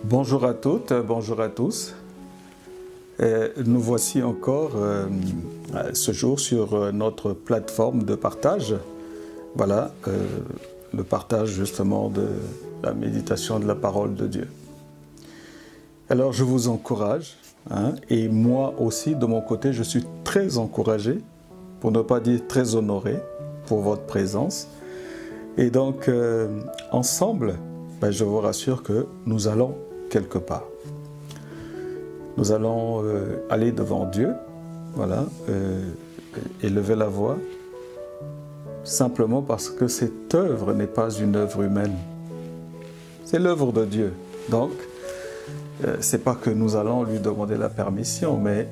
Bonjour à toutes, bonjour à tous. Nous voici encore ce jour sur notre plateforme de partage. Voilà, le partage justement de la méditation de la parole de Dieu. Alors je vous encourage, et moi aussi de mon côté je suis très encouragé, pour ne pas dire très honoré pour votre présence. Et donc ensemble, je vous rassure que nous allons quelque part. Nous allons aller devant Dieu, voilà, et lever la voix, simplement parce que cette œuvre n'est pas une œuvre humaine. C'est l'œuvre de Dieu. Donc, c'est pas que nous allons lui demander la permission, mais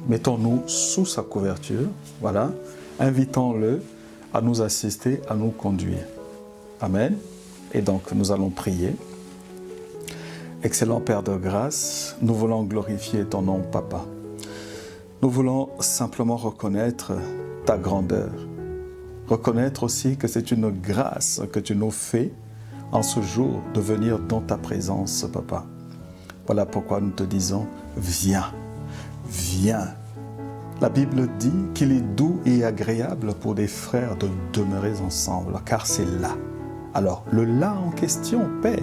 mettons-nous sous sa couverture, voilà, invitons-le à nous assister, à nous conduire. Amen. Et donc, nous allons prier. Excellent Père de grâce, nous voulons glorifier ton nom, Papa. Nous voulons simplement reconnaître ta grandeur. Reconnaître aussi que c'est une grâce que tu nous fais en ce jour de venir dans ta présence, Papa. Voilà pourquoi nous te disons, viens, viens. La Bible dit qu'il est doux et agréable pour des frères de demeurer ensemble, car c'est là. Alors, le là en question, Père,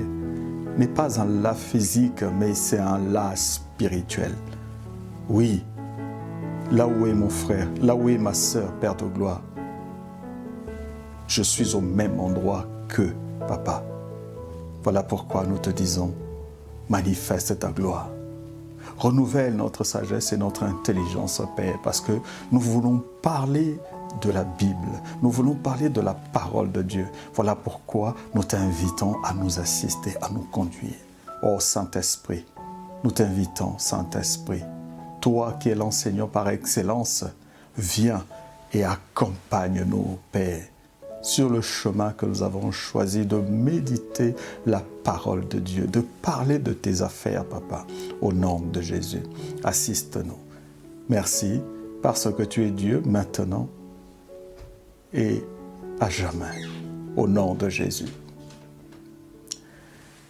n'est pas un là physique, mais c'est un là spirituel. Oui, là où est mon frère, là où est ma sœur, Père de gloire, je suis au même endroit que Papa. Voilà pourquoi nous te disons, manifeste ta gloire. Renouvelle notre sagesse et notre intelligence, Père, parce que nous voulons parler de la Bible. Nous voulons parler de la parole de Dieu. Voilà pourquoi nous t'invitons à nous assister, à nous conduire. Oh Saint-Esprit, nous t'invitons, Saint-Esprit. Toi qui es l'enseignant par excellence, viens et accompagne-nous, Père, sur le chemin que nous avons choisi de méditer la parole de Dieu, de parler de tes affaires, Papa, au nom de Jésus. Assiste-nous. Merci parce que tu es Dieu maintenant et à jamais, au nom de Jésus.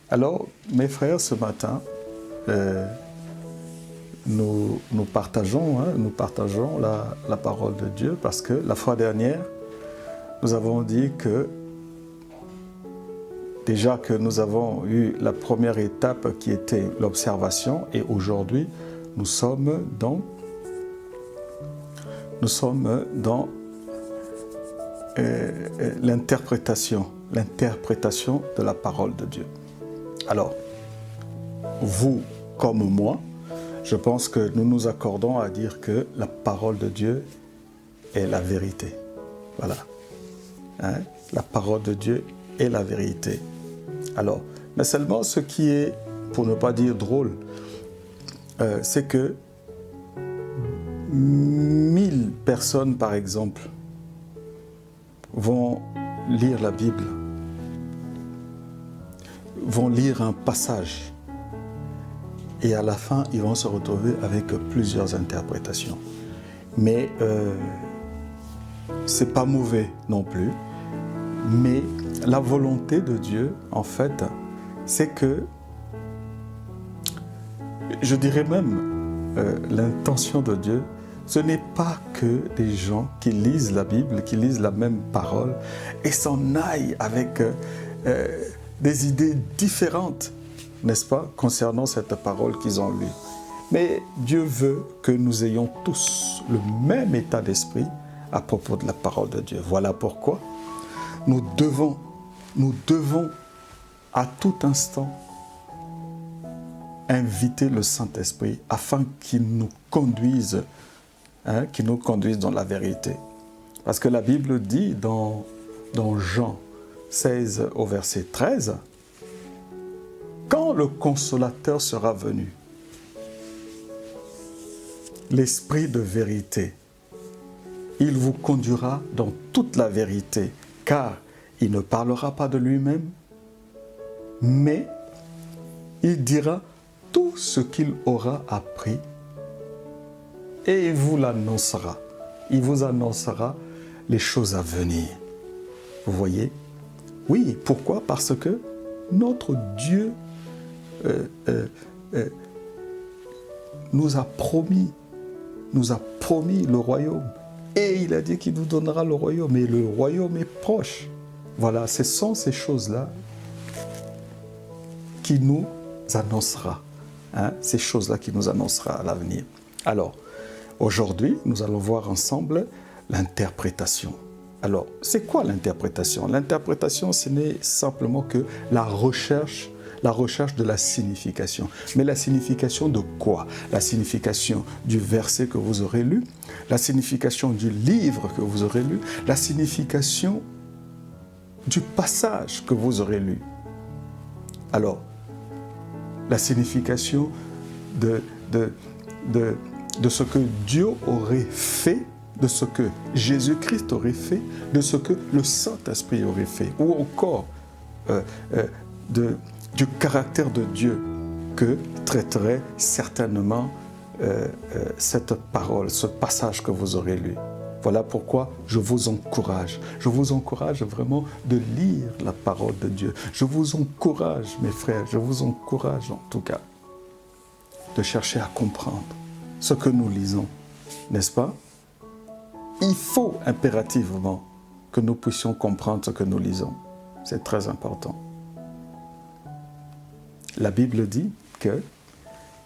Alors, mes frères, ce matin, nous partageons la parole de Dieu parce que la fois dernière, nous avons dit que déjà que nous avons eu la première étape qui était l'observation et aujourd'hui, nous sommes dans l'interprétation de la parole de Dieu. Alors, vous comme moi, je pense que nous nous accordons à dire que la parole de Dieu est la vérité. Voilà. La parole de Dieu est la vérité. Alors, mais seulement ce qui est, pour ne pas dire drôle, c'est que 1000 personnes, par exemple, vont lire la Bible, vont lire un passage, et à la fin, ils vont se retrouver avec plusieurs interprétations. Mais c'est pas mauvais non plus. Mais la volonté de Dieu, en fait, c'est que, je dirais même, l'intention de Dieu, ce n'est pas que des gens qui lisent la Bible, qui lisent la même parole, et s'en aillent avec des idées différentes, n'est-ce pas, concernant cette parole qu'ils ont lue. Mais Dieu veut que nous ayons tous le même état d'esprit à propos de la parole de Dieu. Voilà pourquoi nous devons à tout instant inviter le Saint-Esprit afin qu'il nous conduise, dans la vérité. Parce que la Bible dit dans Jean 16 au verset 13, « Quand le Consolateur sera venu, l'Esprit de vérité, il vous conduira dans toute la vérité, car il ne parlera pas de lui-même, mais il dira tout ce qu'il aura appris et il vous l'annoncera. Il vous annoncera les choses à venir. » Vous voyez? Oui, pourquoi? Parce que notre Dieu nous a promis le royaume. Et il a dit qu'il nous donnera le royaume. Et le royaume est proche. Voilà, ce sont ces choses-là qui nous annoncera. Ces choses-là qui nous annoncera à l'avenir. Alors, aujourd'hui, nous allons voir ensemble l'interprétation. Alors, c'est quoi l'interprétation? L'interprétation, ce n'est simplement que la recherche de la signification. Mais la signification de quoi? La signification du verset que vous aurez lu, la signification du livre que vous aurez lu, la signification du passage que vous aurez lu. Alors, la signification de ce que Dieu aurait fait, de ce que Jésus-Christ aurait fait, de ce que le Saint-Esprit aurait fait, ou encore du caractère de Dieu que traiterait certainement cette parole, ce passage que vous aurez lu. Voilà pourquoi je vous encourage. Je vous encourage vraiment de lire la parole de Dieu. Je vous encourage, mes frères, je vous encourage en tout cas de chercher à comprendre ce que nous lisons, n'est-ce pas? Il faut impérativement que nous puissions comprendre ce que nous lisons. C'est très important. La Bible dit que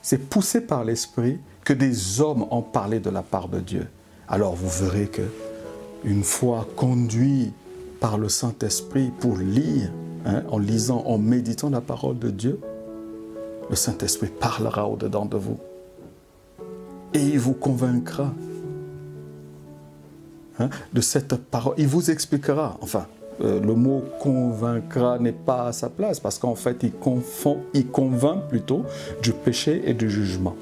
c'est poussé par l'Esprit que des hommes ont parlé de la part de Dieu. Alors vous verrez que une fois conduit par le Saint-Esprit pour lire, en lisant, en méditant la parole de Dieu, le Saint-Esprit parlera au-dedans de vous. Et il vous convaincra de cette parole. Il vous expliquera, le mot convaincra n'est pas à sa place parce qu'en fait il convainc plutôt du péché et du jugement.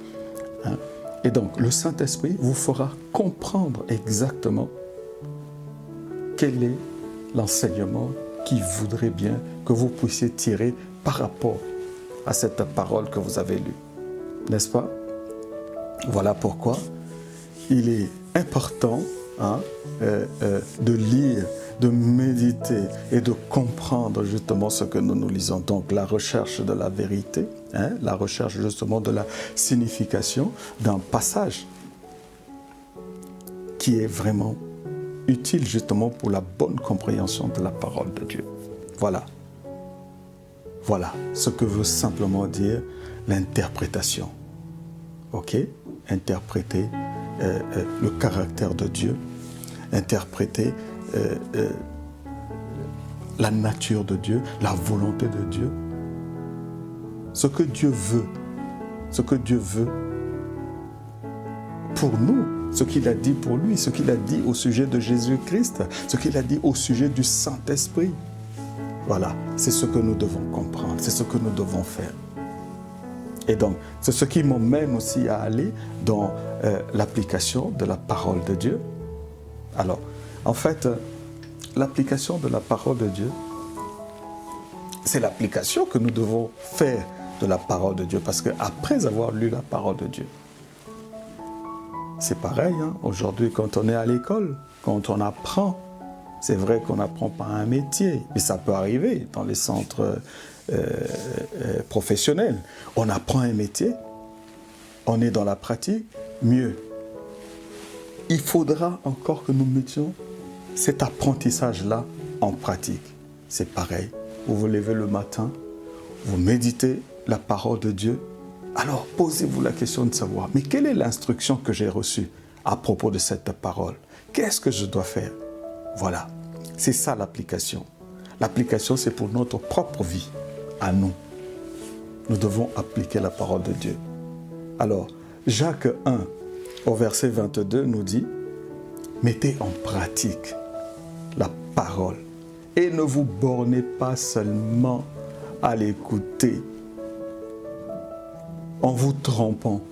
Et donc le Saint-Esprit vous fera comprendre exactement quel est l'enseignement qu'il voudrait bien que vous puissiez tirer par rapport à cette parole que vous avez lue. N'est-ce pas? Voilà pourquoi il est important de lire, de méditer et de comprendre justement ce que nous lisons. Donc la recherche de la vérité, la recherche justement de la signification d'un passage qui est vraiment utile justement pour la bonne compréhension de la parole de Dieu. Voilà ce que veut simplement dire l'interprétation. Ok? Interpréter le caractère de Dieu, interpréter la nature de Dieu, la volonté de Dieu, ce que Dieu veut pour nous, ce qu'il a dit pour lui, ce qu'il a dit au sujet de Jésus-Christ, ce qu'il a dit au sujet du Saint-Esprit. Voilà, c'est ce que nous devons comprendre, c'est ce que nous devons faire. Et donc, c'est ce qui m'emmène aussi à aller dans l'application de la parole de Dieu. Alors, en fait, l'application de la parole de Dieu, c'est l'application que nous devons faire de la parole de Dieu. Parce qu'après avoir lu la parole de Dieu, c'est pareil, aujourd'hui quand on est à l'école, quand on apprend, c'est vrai qu'on n'apprend pas un métier, mais ça peut arriver dans les centres professionnels. On apprend un métier, on est dans la pratique, mieux. Il faudra encore que nous mettions cet apprentissage-là en pratique. C'est pareil, vous vous levez le matin, vous méditez la parole de Dieu, alors posez-vous la question de savoir, mais quelle est l'instruction que j'ai reçue à propos de cette parole? Qu'est-ce que je dois faire? Voilà, c'est ça l'application. L'application, c'est pour notre propre vie, à nous. Nous devons appliquer la parole de Dieu. Alors, Jacques 1, au verset 22, nous dit « Mettez en pratique la parole et ne vous bornez pas seulement à l'écouter en vous trompant. »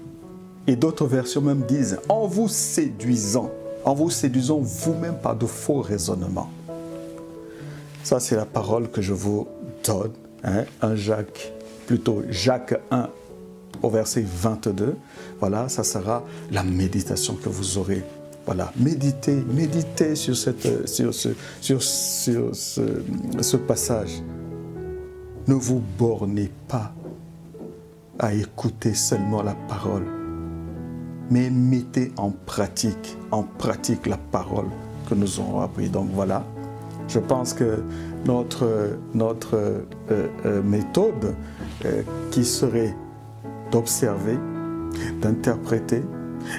Et d'autres versions même disent « en vous séduisant vous-même par de faux raisonnements. » Ça, c'est la parole que je vous donne, Jacques 1, au verset 22. Voilà, ça sera la méditation que vous aurez. Voilà, méditez sur ce passage. Ne vous bornez pas à écouter seulement la parole, mais mettez en pratique la parole que nous aurons appris. Donc voilà, je pense que notre méthode qui serait d'observer, d'interpréter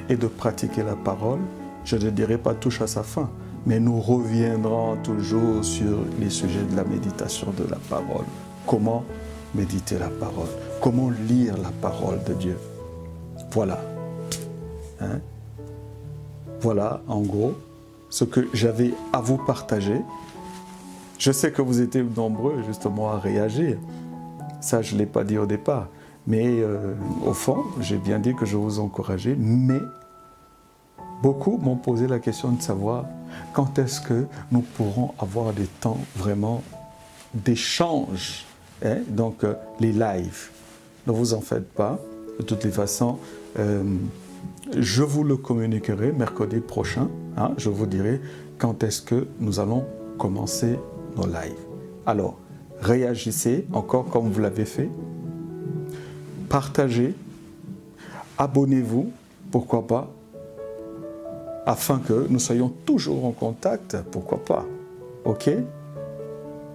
et de pratiquer la parole, je ne dirais pas touche à sa fin, mais nous reviendrons toujours sur les sujets de la méditation de la parole. Comment méditer la parole? Comment lire la parole de Dieu? Voilà. Voilà, en gros, ce que j'avais à vous partager. Je sais que vous étiez nombreux, justement, à réagir. Ça, je ne l'ai pas dit au départ. Mais au fond, j'ai bien dit que je vous encourageais, mais beaucoup m'ont posé la question de savoir quand est-ce que nous pourrons avoir des temps vraiment d'échange, donc les lives. Ne vous en faites pas, de toutes les façons, je vous le communiquerai mercredi prochain, je vous dirai quand est-ce que nous allons commencer nos lives. Alors, réagissez encore comme vous l'avez fait, partagez, abonnez-vous, pourquoi pas, afin que nous soyons toujours en contact, pourquoi pas, ok?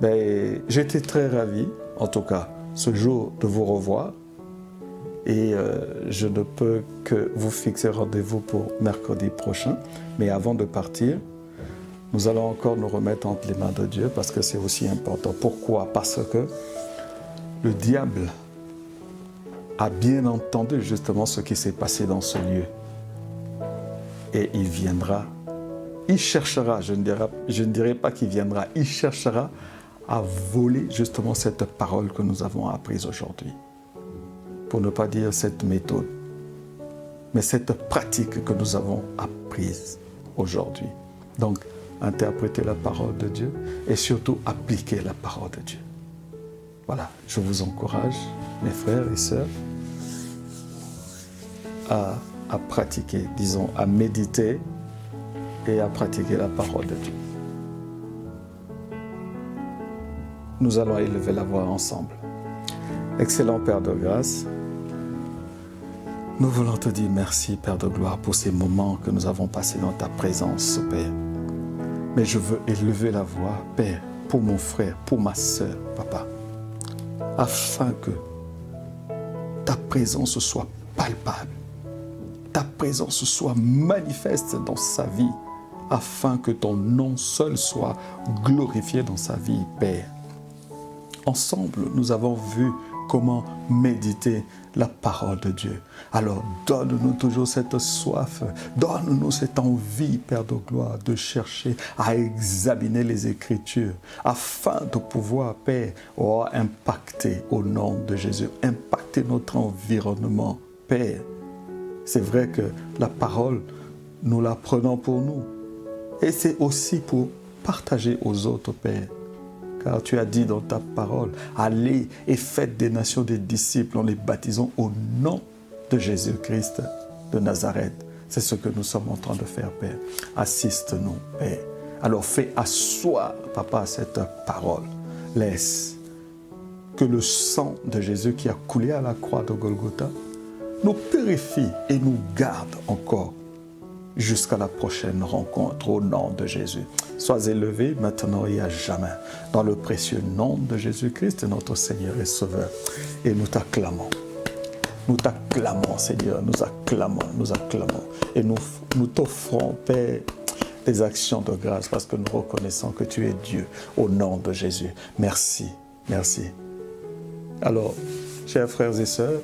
Ben, j'étais très ravi, en tout cas, ce jour de vous revoir, et je ne peux que vous fixer rendez-vous pour mercredi prochain, mais avant de partir, nous allons encore nous remettre entre les mains de Dieu, parce que c'est aussi important. Pourquoi? Parce que le diable a bien entendu justement ce qui s'est passé dans ce lieu. Et il viendra, il cherchera, je ne dirai pas qu'il viendra, il cherchera à voler justement cette parole que nous avons apprise aujourd'hui. Pour ne pas dire cette méthode, mais cette pratique que nous avons apprise aujourd'hui. Donc, interpréter la parole de Dieu et surtout appliquer la parole de Dieu. Voilà, je vous encourage, mes frères et sœurs, à pratiquer, disons, à méditer et à pratiquer la parole de Dieu. Nous allons élever la voix ensemble. Excellent Père de grâce, nous voulons te dire merci, Père de gloire, pour ces moments que nous avons passés dans ta présence, Père. Mais je veux élever la voix, Père, pour mon frère, pour ma sœur, Papa, afin que ta présence soit palpable, ta présence soit manifeste dans sa vie, afin que ton nom seul soit glorifié dans sa vie, Père. Ensemble, nous avons vu comment méditer la parole de Dieu. Alors, donne-nous toujours cette soif, donne-nous cette envie, Père de gloire, de chercher à examiner les Écritures, afin de pouvoir, Père, impacter au nom de Jésus, impacter notre environnement, Père. C'est vrai que la parole, nous la prenons pour nous. Et c'est aussi pour partager aux autres, Père. Car tu as dit dans ta parole, allez et faites des nations des disciples en les baptisant au nom de Jésus-Christ de Nazareth. C'est ce que nous sommes en train de faire, Père. Assiste-nous, Père. Alors fais asseoir, Papa, cette parole. Laisse que le sang de Jésus qui a coulé à la croix de Golgotha nous purifie et nous garde encore jusqu'à la prochaine rencontre au nom de Jésus. Sois élevé maintenant et à jamais dans le précieux nom de Jésus-Christ, notre Seigneur et Sauveur. Et nous t'acclamons. Nous t'acclamons, Seigneur. Nous acclamons. Et nous t'offrons, Père, des actions de grâce parce que nous reconnaissons que tu es Dieu au nom de Jésus. Merci. Merci. Alors, chers frères et sœurs,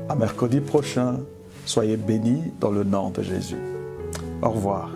à mercredi prochain, soyez bénis dans le nom de Jésus. Au revoir.